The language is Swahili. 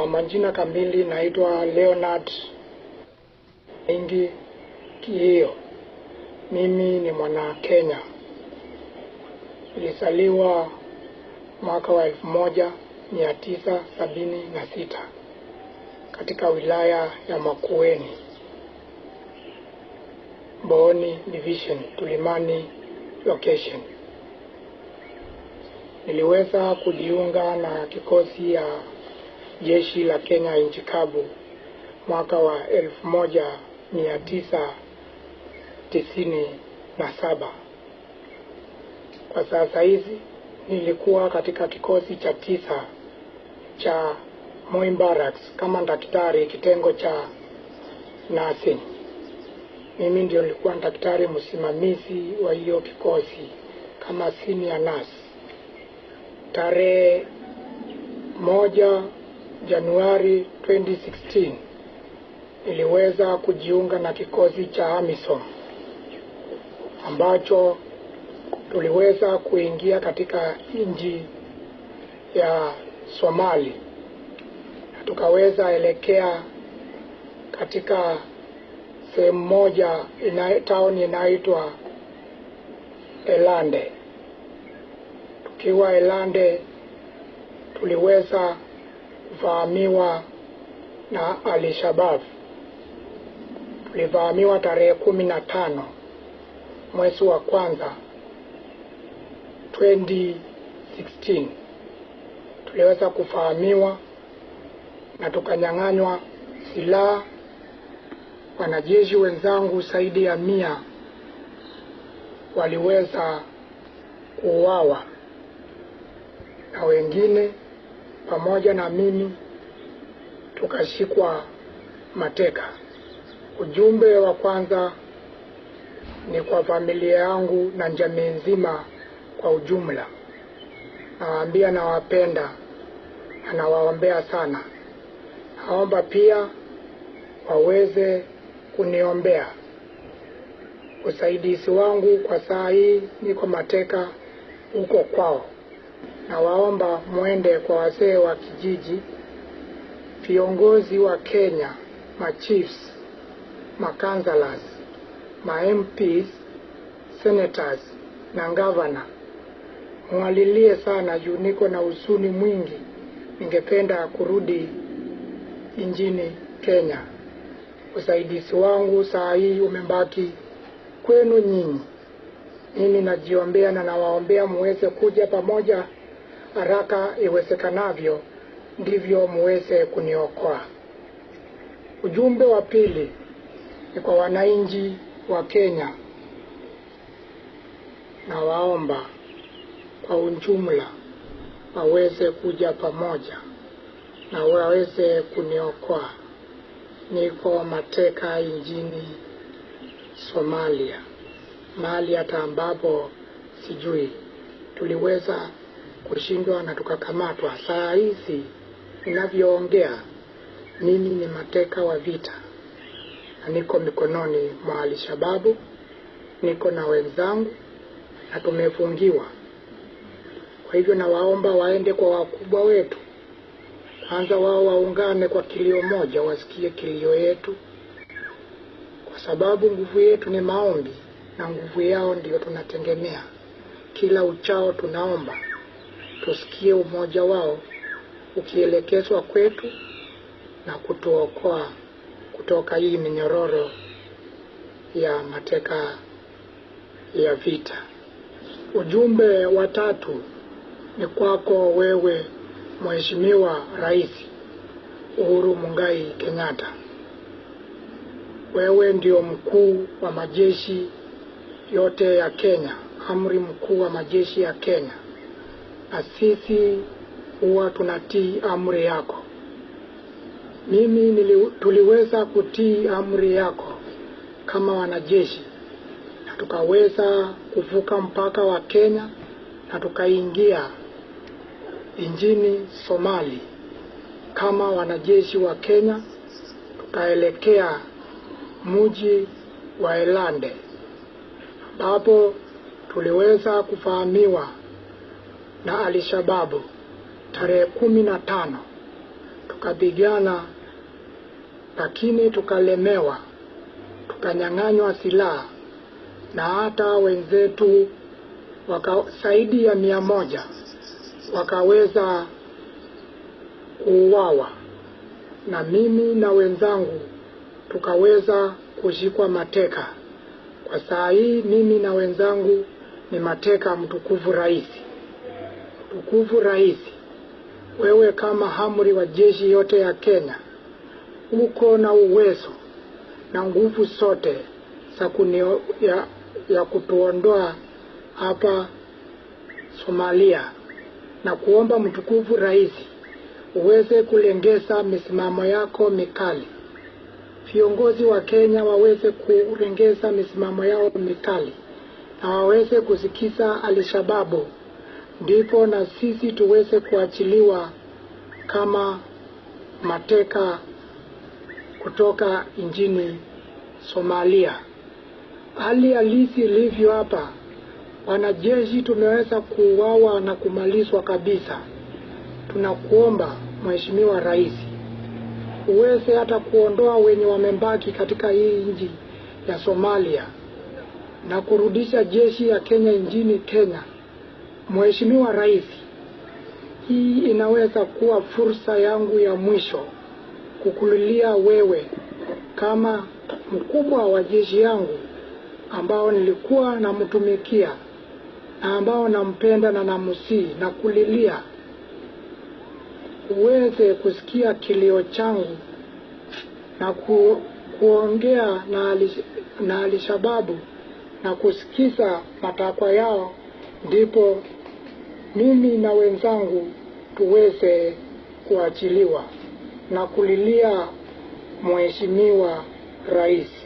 Majina kamili naitwa Leonard Ingi Kiio. Mimi ni mwana Kenya. Nilizaliwa mwaka wa 1976 katika wilaya ya Makueni, Booni Division, Tulimani Location. Niliweza kujiunga na kikosi ya jeshi la Kenya nchi kavu mwaka wa 1997. Kwa sasa hizi nilikuwa katika kikosi cha 9 cha Moi Barracks kama daktari kitengo cha nursing. Mimi ndio nilikuwa daktari msimamizi wa hiyo kikosi kama senior nurse. Tarehe 1 Januari 2016 niliweza kujiunga na kikosi cha AMISOM ambacho tuliweza kuingia katika nchi ya Somali. Tukaweza elekea katika sehemu moja town inaitwa Elande. Tukiwa Elande tuliweza kuvamiwa na Al-Shabaab. Tulivamiwa tarehe 15 mwezi wa kwanza 2016. Tuliweza kuvamiwa na tukanyang'anywa silaha. Wanajeshi wenzangu zaidi ya 100 waliweza kuuawa na wengine pamoja na mimi tukashikwa mateka. Ujumbe wa kwanza ni kwa familia yangu na jamii nzima kwa ujumla. Nawaambia nawapenda na nawaombea sana. Naomba pia waweze kuniombea. Usaidizi wangu kwa saa hii niko mateka huko kwao. Na waomba muende kwa wazee wa kijiji, viongozi wa Kenya, machiefs, makanzalas, MPs, senators na governor. Mwalilie sana juu niko na huzuni mwingi. Ningependa kurudi nchini Kenya. Usaidizi wangu saa hii umebaki kwenu nyinyi. Mimi najiombea na nawaombea muweze kuja pamoja haraka iwezekanavyo, ndivyo muweze kuniokoa. Ujumbe wa pili ni kwa wananchi wa Kenya. Na waomba kwa ujumla waweze kuja pamoja na waweze kuniokoa. Niko mateka nchini Somalia, mahali hata ambapo sijui. Tuliweza kushindwa na tukakamatwa. Saa hizi ninavyoongea mimi ni mateka wa vita na niko mikononi mwa Al-Shabaab. Niko na wenzangu na tumefungiwa. Kwa hivyo nawaomba waende kwa wakubwa wetu. Kwanza wao waungane kwa kilio moja, wasikie kilio yetu, kwa sababu nguvu yetu ni maombi na nguvu yao ndio tunategemea. Kila uchao tunaomba tusikie umoja wao ukielekezwa kwetu na kutuokoa kutoka hii minyororo ya mateka ya vita. Ujumbe wa tatu ni kwako wewe Mheshimiwa Rais Uhuru Muigai Kenyatta. Wewe ndio mkuu wa majeshi yote ya Kenya, amri mkuu wa majeshi ya Kenya. Na sisi huwa tunatii amri yako. Tuliweza kutii amri yako kama wanajeshi na tukaweza kuvuka mpaka wa Kenya na tukaingia nchini Somali kama wanajeshi wa Kenya. Tukaelekea mji wa Elande ambapo tuliweza kufahamiwa na Al-Shabaab tarehe 15 tukapigana, lakini tukalemewa, tukanyang'anywa silaha, na hata wenzetu zaidi ya 100 wakaweza kuuawa, na mimi na wenzangu tukaweza kushikwa mateka. Kwa saa hii mimi na wenzangu ni mateka. Mtukufu Rais, mtukufu Rais, wewe kama amiri wa jeshi yote ya Kenya uko na uwezo na nguvu zote ya kutuondoa hapa Somalia, na kuomba mtukufu Rais uweze kulengeza misimamo yako mikali. Viongozi wa Kenya waweze kulengeza misimamo yao mikali na waweze kusikiza Al-Shababu, ndipo na sisi tuweze kuachiliwa kama mateka kutoka nchini Somalia. Hali halisi ilivyo hapa, wanajeshi tumeweza kuuawa na kumalizwa kabisa. Tunakuomba Mheshimiwa Rais uweze hata kuondoa wenye wamebaki katika hii nchi ya Somalia na kurudisha jeshi ya Kenya nchini Kenya. Mheshimiwa Rais, hii inaweza kuwa fursa yangu ya mwisho kukulilia wewe kama mkubwa wa jeshi yangu ambao nilikuwa namtumikia na ambao nampenda na namusii, na kulilia uweze kusikia kilio changu na kuongea na Al-Shababu na kusikiza matakwa yao, ndipo mimi na wenzangu tuweze kuachiliwa na kulilia Mheshimiwa Rais.